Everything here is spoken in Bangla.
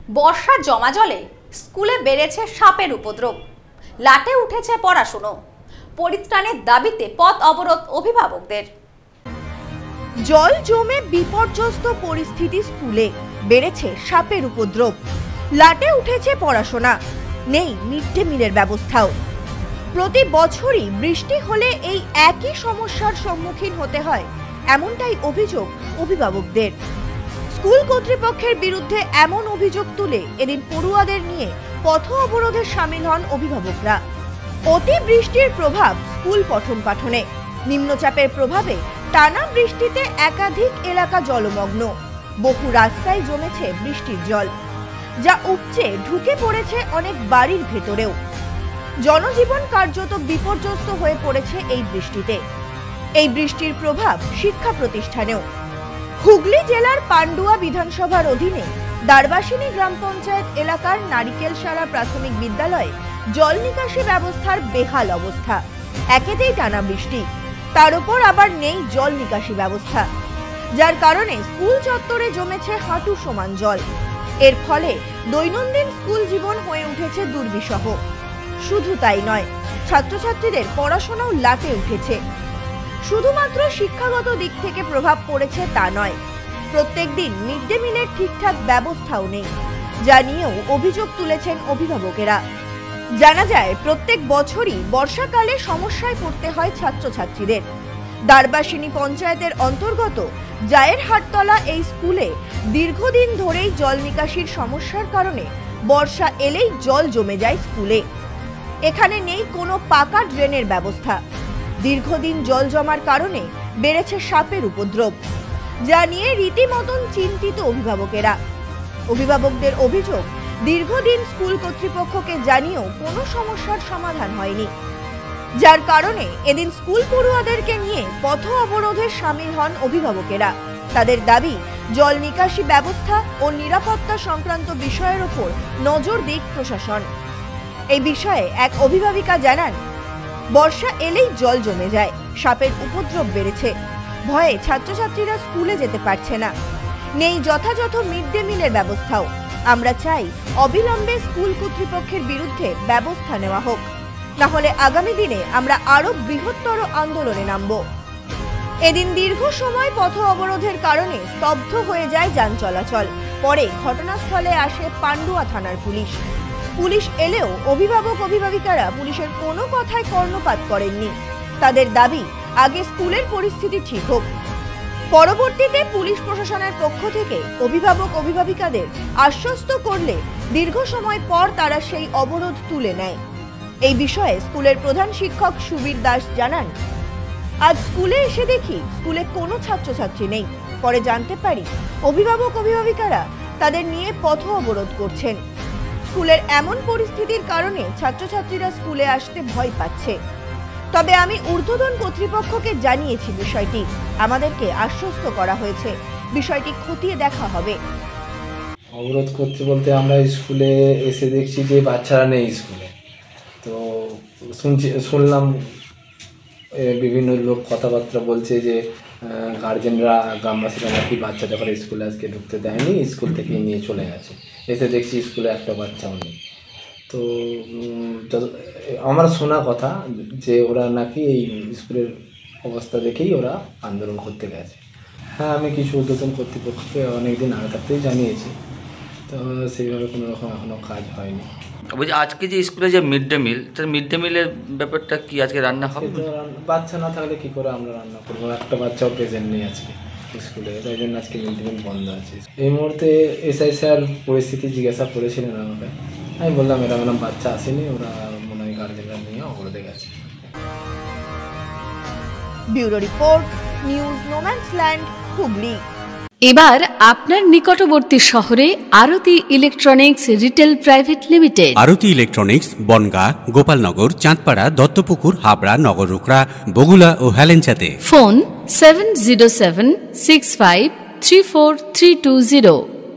বর্ষার জমা জলে স্কুলে বেড়েছে সাপের উপদ্রব, লাটে উঠেছে পড়াশুনো। পরিত্রাণের দাবিতে পথ অবরোধ অভিভাবকদের। জল জমে বিপর্যস্ত পরিস্থিতি, স্কুলে বেড়েছে সাপের উপদ্রব, লাটে উঠেছে পড়াশোনা, নেই মিড ডে মিলের ব্যবস্থাও। প্রতি বছরই বৃষ্টি হলে এই একই সমস্যার সম্মুখীন হতে হয়, এমনটাই অভিযোগ অভিভাবকদের। স্কুল কর্তৃপক্ষের বিরুদ্ধে এমন অভিযোগ তুলে এদিন পড়ুয়াদের নিয়ে পথ অবরোধে সামিল হন অভিভাবকরা। অতি বৃষ্টির প্রভাব স্কুল পঠন পাঠনে, নিম্নচাপের প্রভাবে টানা বৃষ্টিতে একাধিক এলাকা জলমগ্ন, বহু রাস্তায় জমেছে বৃষ্টির জল, যা উপচে ঢুকে পড়েছে অনেক বাড়ির ভেতরেও। জনজীবন কার্যত বিপর্যস্ত হয়ে পড়েছে এই বৃষ্টিতে। এই বৃষ্টির প্রভাব শিক্ষা প্রতিষ্ঠানেও। হুগলি জেলার পান্ডুয়া বিধানসভার অধীনে দ্বারবাসিনী গ্রাম পঞ্চায়েত এলাকার নারিকেলসারা প্রাথমিক বিদ্যালয়ে জল নিকাশি ব্যবস্থার বেহাল অবস্থা। একেতেই টানা বৃষ্টি, তার উপর আবার নেই জল নিকাশি ব্যবস্থা, যার কারণে স্কুল চত্বরে জমেছে হাঁটু সমান জল। এর ফলে দৈনন্দিন স্কুল জীবন হয়ে উঠেছে দুর্বিষহ। শুধু তাই নয়, ছাত্রছাত্রীদের পড়াশোনাও লাটে উঠেছে। শুধুমাত্র শিক্ষাগত দিক থেকে প্রভাব পড়েছে তা নয়, প্রত্যেকদিন মিড ডে মিলের ঠিকঠাক ব্যবস্থাও নেই, যা নিয়েও অভিযোগ তুলেছেন অভিভাবকেরা। জানা যায়, প্রত্যেক বছরই বর্ষাকালে সমস্যায় পড়তে হয় ছাত্রছাত্রীদের। দ্বারবাসিনী পঞ্চায়েতের অন্তর্গত জায়ের হাটতলা এই স্কুলে দীর্ঘদিন ধরেই জল নিকাশির সমস্যার কারণে বর্ষা এলেই জল জমে যায় স্কুলে। এখানে নেই কোনো পাকা ড্রেনের ব্যবস্থা। দীর্ঘদিন জল জমার কারণে বেড়েছে সাপের উপদ্রব, যা নিয়ে রীতিমতন চিন্তিত অভিভাবকেরা। অভিভাবকদের অভিযোগ, দীর্ঘদিন স্কুল কর্তৃপক্ষকে জানিয়েও কোনো সমস্যার সমাধান হয়নি, যার কারণে এদিন স্কুল পড়ুয়াদেরকে নিয়ে পথ অবরোধে সামিল হন অভিভাবকেরা। তাদের দাবি, জল নিকাশি ব্যবস্থা ও নিরাপত্তা সংক্রান্ত বিষয়ের ওপর নজর দিক প্রশাসন। এই বিষয়ে এক অভিভাবিকা জানান, বর্ষা এলেই জল জমে যায়, সাপের উপদ্রব বেড়েছে, ভয়ে ছাত্রছাত্রীরা স্কুলে যেতে পারছে না, নেই যথাযথ মিড ডে মিলের ব্যবস্থাও। আমরা চাই অবিলম্বে স্কুল কর্তৃপক্ষের বিরুদ্ধে ব্যবস্থা নেওয়া হোক, না হলে আগামী দিনে আমরা আরো বৃহত্তর আন্দোলনে নামব। এদিন দীর্ঘ সময় পথ অবরোধের কারণে স্তব্ধ হয়ে যায় যান চলাচল। পরে ঘটনাস্থলে আসে পান্ডুয়া থানার পুলিশ। পুলিশ এলেও অভিভাবক অভিভাবিকারা পুলিশের কোনো কথায় কর্ণপাত করেননি। তাদের দাবি, আগে স্কুলের পরিস্থিতি ঠিক হোক। পরবর্তীতে পুলিশ প্রশাসনের পক্ষ থেকে অভিভাবক অভিভাবিকাদের আশ্বস্ত করলে দীর্ঘ সময় পর তারা সেই অবরোধ তুলে নেয়। এই বিষয়ে স্কুলের প্রধান শিক্ষক সুবীর দাস জানান, আজ স্কুলে এসে দেখি স্কুলে কোনো ছাত্রছাত্রী নেই। পরে জানতে পারি অভিভাবক অভিভাবিকারা তাদের নিয়ে পথ অবরোধ করছেন। স্কুলের এমন পরিস্থিতির কারণে ছাত্রছাত্রীরা স্কুলে আসতে ভয় পাচ্ছে। তবে আমি ঊর্ধ্বতন কর্তৃপক্ষকে জানিয়েছি বিষয়টি, আমাদেরকে আশ্বস্ত করা হয়েছে বিষয়টি খতিয়ে দেখা হবে। অবরোধ করতে বলতে আমরা স্কুলে এসে দেখছি যে বাচ্চারা নেই স্কুলে, তো শুনলাম বিভিন্ন লোক কথাবার্তা বলছে যে গার্জেনরা, গ্রামবাসীরা নাকি বাচ্চাটা করে স্কুলে আজকে ঢুকতে দেয়নি, স্কুল থেকে নিয়ে চলে গেছে। এসে দেখছি স্কুলে একটা বাচ্চাও নেই। তো আমার শোনা কথা যে ওরা নাকি এই স্কুলের অবস্থা দেখেই ওরা আন্দোলন করতে গেছে। হ্যাঁ, আমি কিছু ঊর্ধ্বতন কর্তৃপক্ষকে অনেকদিন আগে থাকতেই জানিয়েছি, তো সেইভাবে কোনো রকম এখনও কাজ হয়নি। বলছি, আজকে যে স্কুলে যে মিড ডে মিল, তার মিড ডে মিলের ব্যাপারটা কি আজকে রান্না হবে? বাচ্চা না থাকলে কী করে আমরা রান্না করবো? একটা বাচ্চাও প্রেজেন্ট নেই আজকে স্কুলে, তাই জন্য আজকে মিড ডে মিল বন্ধ আছে। এই মুহূর্তে এসআই স্যার পরিস্থিতি জিজ্ঞাসা করেছিলেন আমাকে, আমি বললাম এরকম বাচ্চা আসেনি, ওরা মনে হয় গার্জেনরা নিয়ে অবরোধে গেছে। Bureau report, news no man's land, Hooghly. এবার আপনার নিকটবর্তী শহরে আরতি ইলেকট্রনিক্স রিটেল প্রাইভেট লিমিটেড। আরতি ইলেকট্রনিক্স বনগাঁ, গোপালনগর, চাঁদপাড়া, দত্তপুকুর, হাবড়া, নগররুকড়া, বগুলা ও হেলেঞ্চাতে। ফোন 7076534320।